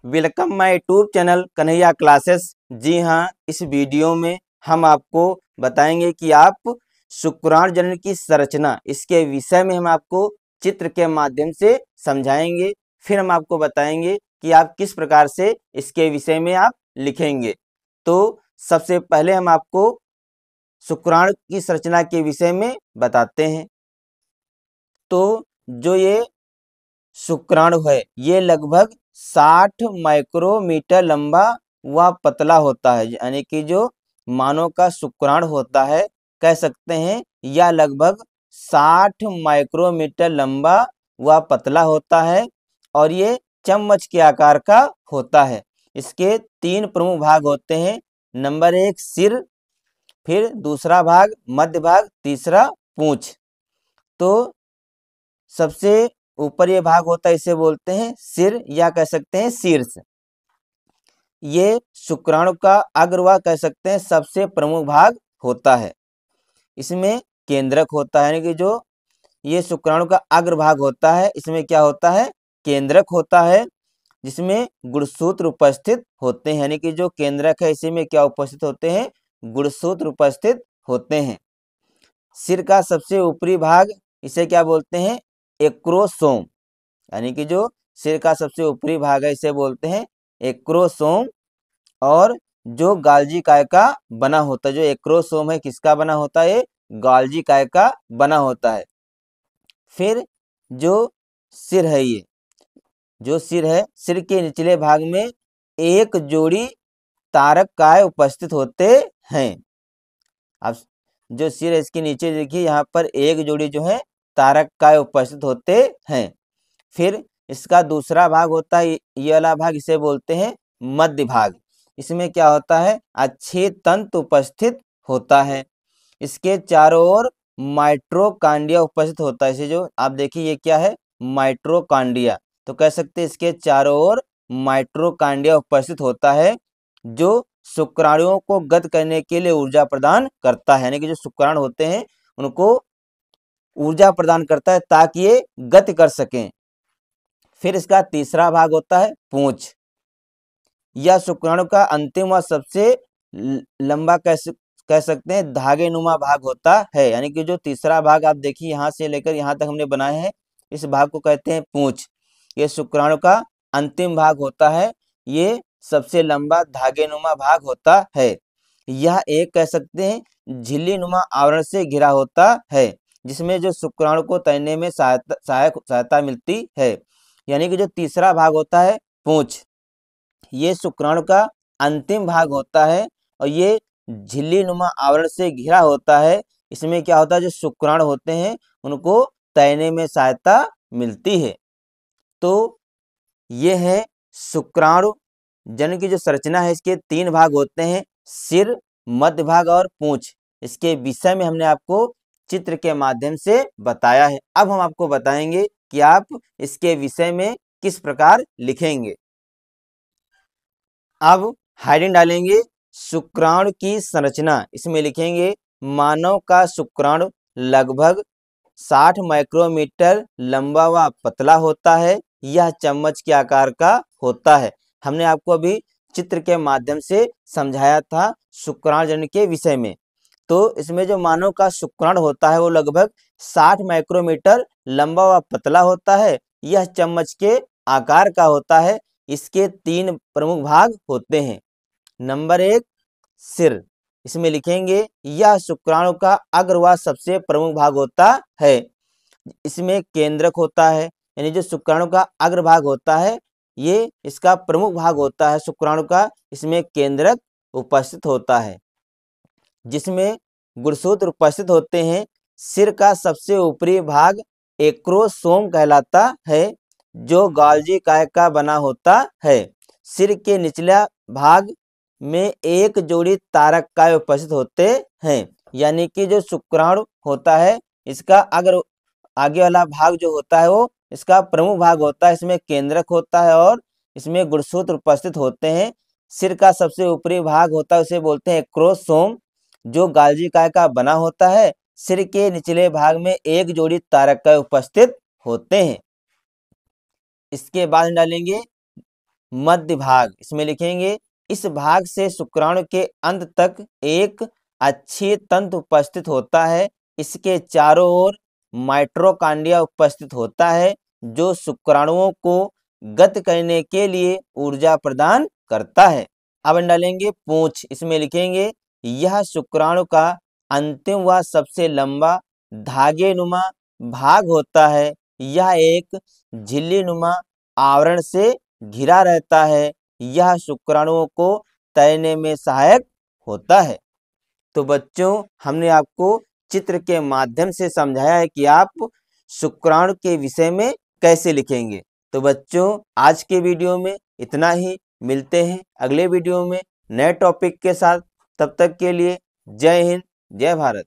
Welcome my YouTube channel Kanhaiya classes. जी हाँ, इस वीडियो में हम आपको बताएंगे कि आप शुक्राणु जनन की संरचना, इसके विषय में हम आपको चित्र के माध्यम से समझाएंगे। फिर हम आपको बताएंगे कि आप किस प्रकार से इसके विषय में आप लिखेंगे। तो सबसे पहले हम आपको शुक्राणु की संरचना के विषय में बताते हैं। तो जो ये शुक्राणु है ये लगभग 60 माइक्रोमीटर लंबा व पतला होता है, यानी कि जो मानव का शुक्राणु होता है कह सकते हैं यह लगभग 60 माइक्रोमीटर लंबा व पतला होता है और ये चम्मच के आकार का होता है। इसके 3 प्रमुख भाग होते हैं। नंबर 1 सिर, फिर दूसरा भाग मध्य भाग, तीसरा पूंछ। तो सबसे ऊपर ये भाग होता है, इसे बोलते हैं सिर या कह सकते हैं शीर्ष। ये शुक्राणु का अग्र व कह सकते हैं सबसे प्रमुख भाग होता है। इसमें केंद्रक होता है, यानी कि जो ये शुक्राणु का अग्र भाग होता है इसमें क्या होता है, केंद्रक होता है, जिसमें गुणसूत्र उपस्थित होते हैं। यानी कि जो केंद्रक है इसी में क्या उपस्थित होते हैं, गुणसूत्र उपस्थित होते हैं। सिर का सबसे ऊपरी भाग इसे क्या बोलते हैं, एक्रोसोम, यानी कि जो सिर का सबसे ऊपरी भाग है इसे बोलते हैं एक्रोसोम। और जो गाल्जी काय का बना होता है, जो एक्रोसोम है किसका बना होता है, गाल्जी काय का बना होता है। फिर जो सिर है, ये जो सिर है, सिर के निचले भाग में एक जोड़ी तारक काय उपस्थित होते हैं। अब जो सिर है इसके नीचे देखिए यहाँ पर एक जोड़ी जो है तारक काय उपस्थित होते हैं। फिर इसका दूसरा भाग होता है ये वाला भाग, इसे बोलते हैं मध्य भाग। इसमें क्या होता है, अच्छे तंतु उपस्थित होता है। इसके चारों ओर माइट्रोकांडिया उपस्थित होता है। इसे जो आप देखिए ये क्या है, माइट्रोकांडिया। तो कह सकते हैं इसके चारों ओर माइट्रोकांडिया उपस्थित होता है, जो शुक्राणुओं को गत करने के लिए ऊर्जा प्रदान करता है। यानी कि जो शुक्राणु होते हैं उनको ऊर्जा प्रदान करता है ताकि ये गति कर सकें। फिर इसका तीसरा भाग होता है पूंछ। यह शुक्राणु का अंतिम व सबसे लंबा कह सकते हैं धागे नुमा भाग होता है। यानी कि जो तीसरा भाग आप देखिए यहाँ से लेकर यहाँ तक हमने बनाए हैं, इस भाग को कहते हैं पूंछ। ये शुक्राणु का अंतिम भाग होता है, ये सबसे लंबा धागे नुमा भाग होता है। यह एक कह सकते हैं झिल्ली नुमा आवरण से घिरा होता है, जिसमें जो शुक्राणु को तैरने में सहायता मिलती है। यानी कि जो तीसरा भाग होता है पूंछ, ये शुक्राणु का अंतिम भाग होता है और ये झिल्ली नुमा आवरण से घिरा होता है। इसमें क्या होता है, जो शुक्राणु होते हैं उनको तैरने में सहायता मिलती है। तो ये है शुक्राणु जनन की जो संरचना है, इसके 3 भाग होते हैं, सिर, मध्य भाग और पूंछ। इसके विषय में हमने आपको चित्र के माध्यम से बताया है। अब हम आपको बताएंगे कि आप इसके विषय में किस प्रकार लिखेंगे। अब हेडिंग डालेंगे शुक्राणु की संरचना। इसमें लिखेंगे मानव का शुक्राणु लगभग 60 माइक्रोमीटर लंबा व पतला होता है। यह चम्मच के आकार का होता है। हमने आपको अभी चित्र के माध्यम से समझाया था शुक्राणु जनन के विषय में। तो इसमें जो मानव का शुक्राणु होता है वो लगभग 60 माइक्रोमीटर लंबा व पतला होता है। यह चम्मच के आकार का होता है। इसके 3 प्रमुख भाग होते हैं। नंबर 1 सिर, इसमें लिखेंगे यह शुक्राणु का अग्र व सबसे प्रमुख भाग होता है। इसमें केंद्रक होता है, यानी जो शुक्राणु का अग्र भाग होता है ये इसका प्रमुख भाग होता है शुक्राणु का। इसमें केंद्रक उपस्थित होता है, जिसमें गुणसूत्र उपस्थित होते हैं। सिर का सबसे ऊपरी भाग एक्रोसोम कहलाता है, जो गाल्जी काय का बना होता है। सिर के निचला भाग में एक जोड़ी तारक काय उपस्थित होते हैं। यानी कि जो शुक्राणु होता है इसका अगर आगे वाला भाग जो होता है वो इसका प्रमुख भाग होता है। इसमें केंद्रक होता है और इसमें गुणसूत्र उपस्थित होते हैं। सिर का सबसे ऊपरी भाग होता है उसे बोलते हैं एक्रोसोम, जो गाल्जी काय का बना होता है। सिर के निचले भाग में एक जोड़ी तारक काय उपस्थित होते हैं। इसके बाद डालेंगे मध्य भाग, इसमें लिखेंगे इस भाग से शुक्राणु के अंत तक एक अच्छी तंतु उपस्थित होता है। इसके चारों ओर माइटोकॉन्ड्रिया उपस्थित होता है जो शुक्राणुओं को गति करने के लिए ऊर्जा प्रदान करता है। अब डालेंगे पूंछ, इसमें लिखेंगे यह शुक्राणु का अंतिम व सबसे लंबा धागे नुमा भाग होता है। यह एक झिल्ली नुमा आवरण से घिरा रहता है। यह शुक्राणुओं को तैरने में सहायक होता है। तो बच्चों, हमने आपको चित्र के माध्यम से समझाया है कि आप शुक्राणु के विषय में कैसे लिखेंगे। तो बच्चों, आज के वीडियो में इतना ही। मिलते हैं अगले वीडियो में नए टॉपिक के साथ। तब तक के लिए जय हिंद, जय भारत।